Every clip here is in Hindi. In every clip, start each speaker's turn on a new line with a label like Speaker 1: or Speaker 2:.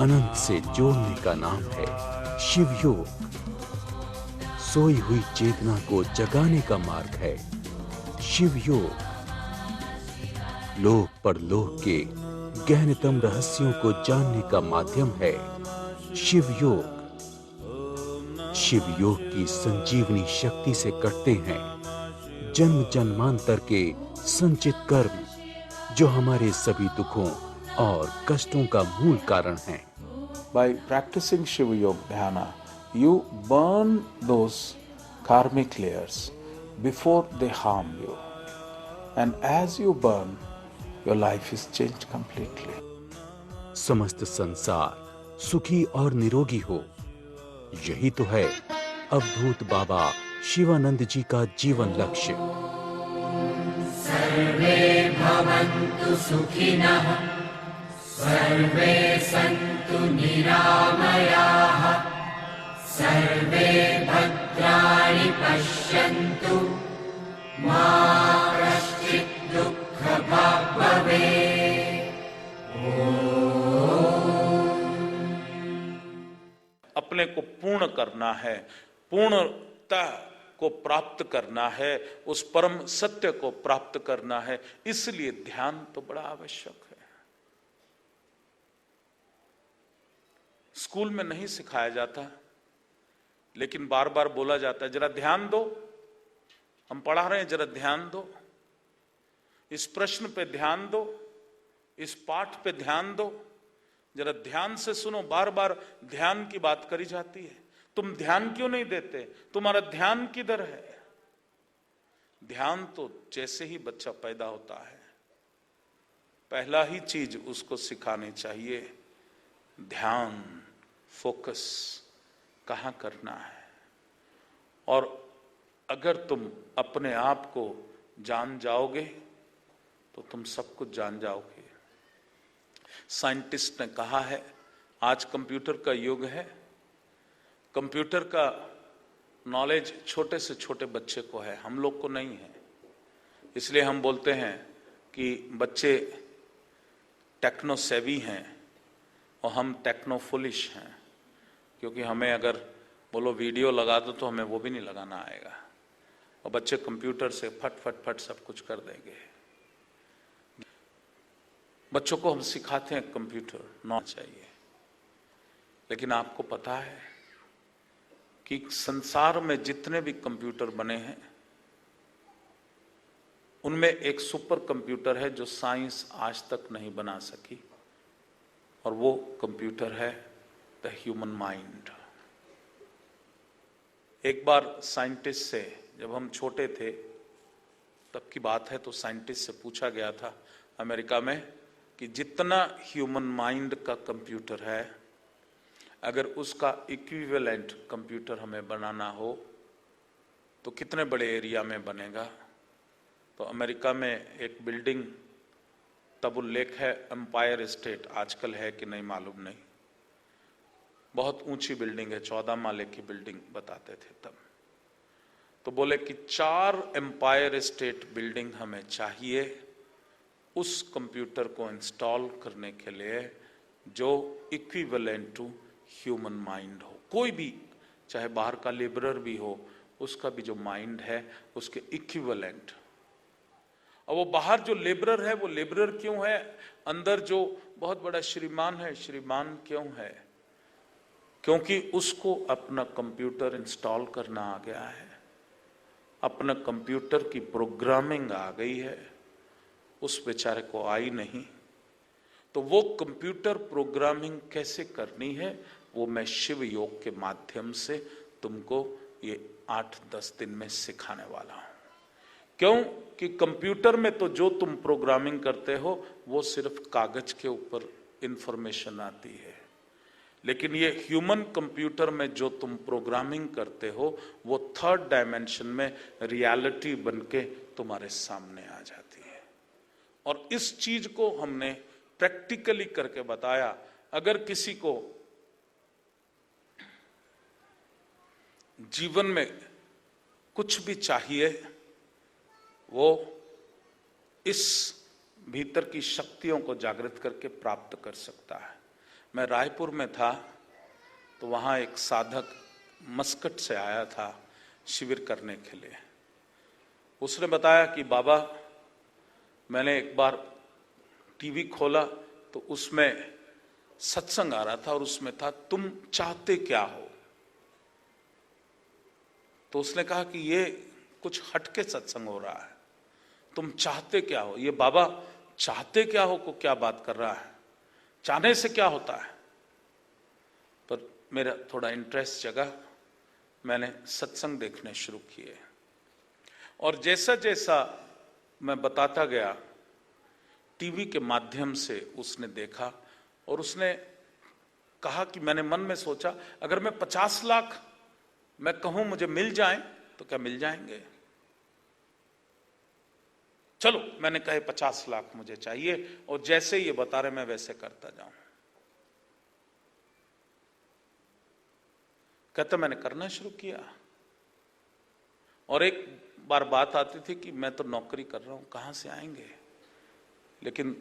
Speaker 1: अनंत से जोड़ने का नाम है शिव योग। सोई हुई चेतना को जगाने का मार्ग है शिव योग। लोक परलोक के गहनतम रहस्यों को जानने का माध्यम है शिव योग। शिव योग की संजीवनी शक्ति से कटते हैं जन्म जन्मांतर के संचित कर्म, जो हमारे सभी दुखों और कष्टों का मूल कारण हैं।
Speaker 2: By practicing Shiva Yoga Dhyana, you burn those karmic layers before they harm you. And as you burn, your life is changed completely.
Speaker 1: समस्त संसार सुखी और निरोगी हो, यही तो है अवधूत बाबा शिवानंद जी का जीवन लक्ष्य।
Speaker 3: सर्वे भवन्तु सुखिनः, सर्वे सन्तु निरामयाः, सर्वे भद्राणि पश्यन्तु, मा कश्चित् दुःखभाग् भवेत्।
Speaker 4: अपने को पूर्ण करना है, पूर्णता को प्राप्त करना है, उस परम सत्य को प्राप्त करना है, इसलिए ध्यान तो बड़ा आवश्यक है। स्कूल में नहीं सिखाया जाता, लेकिन बार बार बोला जाता है, जरा ध्यान दो, हम पढ़ा रहे हैं, जरा ध्यान दो, इस प्रश्न पे ध्यान दो, इस पाठ पे ध्यान दो, जरा ध्यान से सुनो। बार बार ध्यान की बात करी जाती है। तुम ध्यान क्यों नहीं देते? तुम्हारा ध्यान किधर है? ध्यान तो जैसे ही बच्चा पैदा होता है, पहला ही चीज उसको सिखानी चाहिए, ध्यान, फोकस कहाँ करना है। और अगर तुम अपने आप को जान जाओगे तो तुम सब कुछ जान जाओगे। साइंटिस्ट ने कहा है, आज कंप्यूटर का युग है, कंप्यूटर का नॉलेज छोटे से छोटे बच्चे को है, हम लोग को नहीं है। इसलिए हम बोलते हैं कि बच्चे टेक्नो सेवी हैं और हम टेक्नो फुलिश हैं, क्योंकि हमें अगर बोलो वीडियो लगा दो तो हमें वो भी नहीं लगाना आएगा, और बच्चे कंप्यूटर से फट फट फट सब कुछ कर देंगे। बच्चों को हम सिखाते हैं कंप्यूटर ना चाहिए, लेकिन आपको पता है कि संसार में जितने भी कंप्यूटर बने हैं उनमें एक सुपर कंप्यूटर है जो साइंस आज तक नहीं बना सकी, और वो कंप्यूटर है द ह्यूमन माइंड। एक बार साइंटिस्ट से, जब हम छोटे थे तब की बात है, तो साइंटिस्ट से पूछा गया था अमेरिका में कि जितना ह्यूमन माइंड का कंप्यूटर है, अगर उसका इक्विवेलेंट कंप्यूटर हमें बनाना हो तो कितने बड़े एरिया में बनेगा। तो अमेरिका में एक बिल्डिंग तब उल्लेख है, एम्पायर स्टेट, आजकल है कि नहीं मालूम नहीं, बहुत ऊंची बिल्डिंग है, 14 माले की बिल्डिंग बताते थे तब। तो बोले कि 4 एम्पायर स्टेट बिल्डिंग हमें चाहिए उस कंप्यूटर को इंस्टॉल करने के लिए जो इक्विवेलेंट टू ह्यूमन माइंड हो। कोई भी, चाहे बाहर का लेबरर भी हो, उसका भी जो माइंड है उसके इक्विवेलेंट। और वो बाहर जो लेबरर है, वो लेबरर क्यों है? अंदर जो बहुत बड़ा श्रीमान है, श्रीमान क्यों है? क्योंकि उसको अपना कंप्यूटर इंस्टॉल करना आ गया है, अपना कंप्यूटर की प्रोग्रामिंग आ गई है, उस बेचारे को आई नहीं। तो वो कंप्यूटर प्रोग्रामिंग कैसे करनी है, वो मैं शिव योग के माध्यम से तुमको ये 8-10 दिन में सिखाने वाला हूं। क्यों कि कंप्यूटर में तो जो तुम प्रोग्रामिंग करते हो वो सिर्फ कागज के ऊपर इंफॉर्मेशन आती है, लेकिन ये ह्यूमन कंप्यूटर में जो तुम प्रोग्रामिंग करते हो वो 3rd डायमेंशन में रियलिटी बनके तुम्हारे सामने आ जाती है। और इस चीज को हमने प्रैक्टिकली करके बताया। अगर किसी को जीवन में कुछ भी चाहिए, वो इस भीतर की शक्तियों को जागृत करके प्राप्त कर सकता है। मैं रायपुर में था तो वहाँ एक साधक मस्कट से आया था शिविर करने के लिए। उसने बताया कि बाबा, मैंने एक बार टीवी खोला तो उसमें सत्संग आ रहा था और उसमें था तुम चाहते क्या हो। तो उसने कहा कि ये कुछ हटके सत्संग हो रहा है, तुम चाहते क्या हो। ये बाबा चाहते क्या हो को क्या बात कर रहा है, चाहने से क्या होता है। पर मेरा थोड़ा इंटरेस्ट जगा, मैंने सत्संग देखने शुरू किए और जैसा जैसा मैं बताता गया टीवी के माध्यम से उसने देखा और उसने कहा कि मैंने मन में सोचा अगर मैं 50 लाख मैं कहूं मुझे मिल जाएं तो क्या मिल जाएंगे। चलो मैंने कहे 50 लाख मुझे चाहिए और जैसे ये बता रहे मैं वैसे करता जाऊं। कहता मैंने करना शुरू किया और एक बार बात आती थी कि मैं तो नौकरी कर रहा हूं, कहां से आएंगे। लेकिन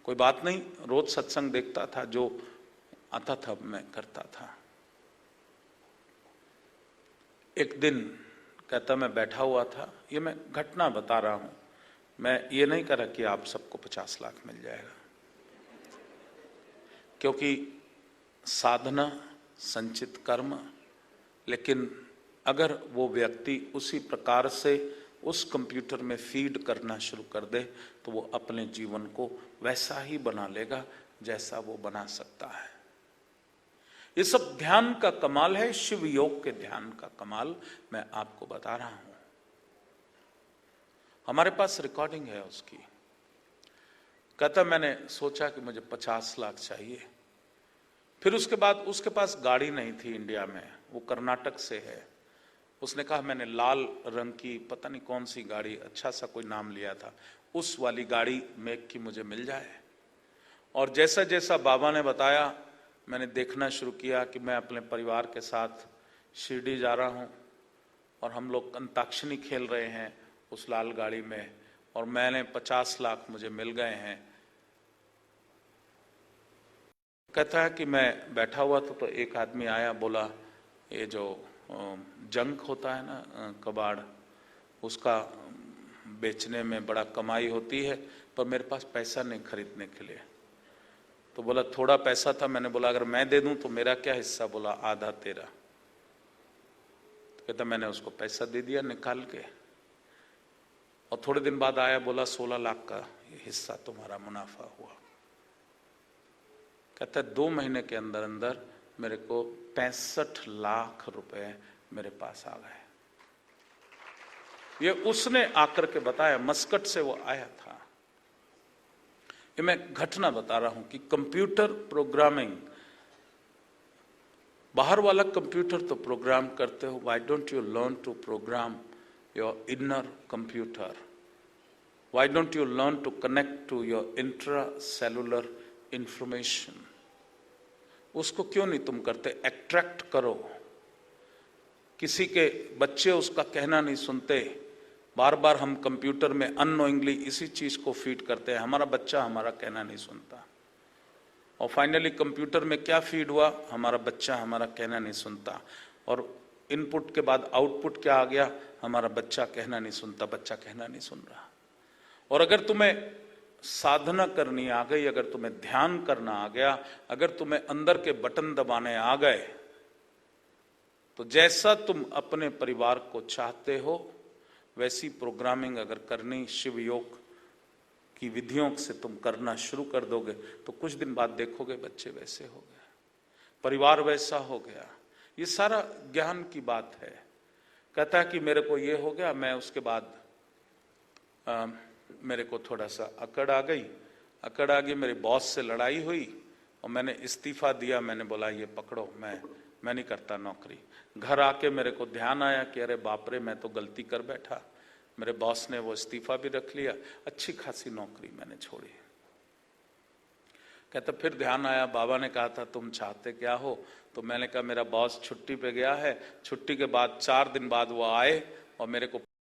Speaker 4: कोई बात नहीं, रोज सत्संग देखता था, जो आता था मैं करता था। एक दिन कहता मैं बैठा हुआ था, ये मैं घटना बता रहा हूं, मैं ये नहीं कह रहा कि आप सबको 50 लाख मिल जाएगा, क्योंकि साधना संचित कर्म। लेकिन अगर वो व्यक्ति उसी प्रकार से उस कंप्यूटर में फीड करना शुरू कर दे तो वो अपने जीवन को वैसा ही बना लेगा जैसा वो बना सकता है। ये सब ध्यान का कमाल है, शिव योग के ध्यान का कमाल मैं आपको बता रहा हूं। हमारे पास रिकॉर्डिंग है उसकी। कहता मैंने सोचा कि मुझे 50 लाख चाहिए। फिर उसके बाद उसके पास गाड़ी नहीं थी इंडिया में, वो कर्नाटक से है। उसने कहा मैंने लाल रंग की पता नहीं कौन सी गाड़ी, अच्छा सा कोई नाम लिया था, उस वाली गाड़ी मेक की मुझे मिल जाए। और जैसा जैसा बाबा ने बताया मैंने देखना शुरू किया कि मैं अपने परिवार के साथ शिरडी जा रहा हूँ और हम लोग अंताक्षरी खेल रहे हैं उस लाल गाड़ी में और मैंने 50 लाख मुझे मिल गए हैं। कहता है कि मैं बैठा हुआ था तो एक आदमी आया, बोला ये जो जंक होता है ना कबाड़, उसका बेचने में बड़ा कमाई होती है, पर मेरे पास पैसा नहीं खरीदने के लिए। तो बोला थोड़ा पैसा था। मैंने बोला अगर मैं दे दूं तो मेरा क्या हिस्सा। बोला आधा तेरा। तो कहता मैंने उसको पैसा दे दिया निकाल के। और थोड़े दिन बाद आया, बोला 16 लाख का हिस्सा तुम्हारा मुनाफा हुआ। कहता 2 महीने के अंदर अंदर मेरे को 65 लाख रुपए मेरे पास आ गए। ये उसने आकर के बताया, मस्कट से वो आया था। ये मैं घटना बता रहा हूं कि कंप्यूटर प्रोग्रामिंग, बाहर वाला कंप्यूटर तो प्रोग्राम करते हो, why don't you learn to program your inner computer? Why don't you learn to connect to your intracellular information? उसको क्यों नहीं तुम करते? एक्ट्रैक्ट करो। किसी के बच्चे उसका कहना नहीं सुनते, बार बार हम कंप्यूटर में अननोइंगली इसी चीज को फीड करते हैं, हमारा बच्चा हमारा कहना नहीं सुनता। और फाइनली कंप्यूटर में क्या फीड हुआ? हमारा बच्चा हमारा कहना नहीं सुनता। और इनपुट के बाद आउटपुट क्या आ गया? हमारा बच्चा कहना नहीं सुनता, बच्चा कहना नहीं सुन रहा। और अगर तुम्हें साधना करनी आ गई, अगर तुम्हें ध्यान करना आ गया, अगर तुम्हें अंदर के बटन दबाने आ गए, तो जैसा तुम अपने परिवार को चाहते हो वैसी प्रोग्रामिंग अगर करनी शिव योग की विधियों से तुम करना शुरू कर दोगे तो कुछ दिन बाद देखोगे बच्चे वैसे हो गए, परिवार वैसा हो गया। ये सारा ज्ञान की बात है। कहता है कि मेरे को ये हो गया, मैं उसके बाद मेरे को थोड़ा सा अकड़ आ गई, मेरे बॉस से लड़ाई हुई और मैंने इस्तीफा दिया। मैंने बोला ये पकड़ो, मैं नहीं करता नौकरी। घर आके मेरे को ध्यान आया कि अरे बाप रे, मैं तो गलती कर बैठा। मेरे बॉस ने वो इस्तीफा भी रख लिया, अच्छी खासी नौकरी मैंने छोड़ी। कहता फिर ध्यान आया, बाबा ने कहा था तुम चाहते क्या हो? तो मैंने कहा मेरा बॉस छुट्टी पे गया है। छुट्टी के बाद 4 दिन बाद वो आए और मेरे को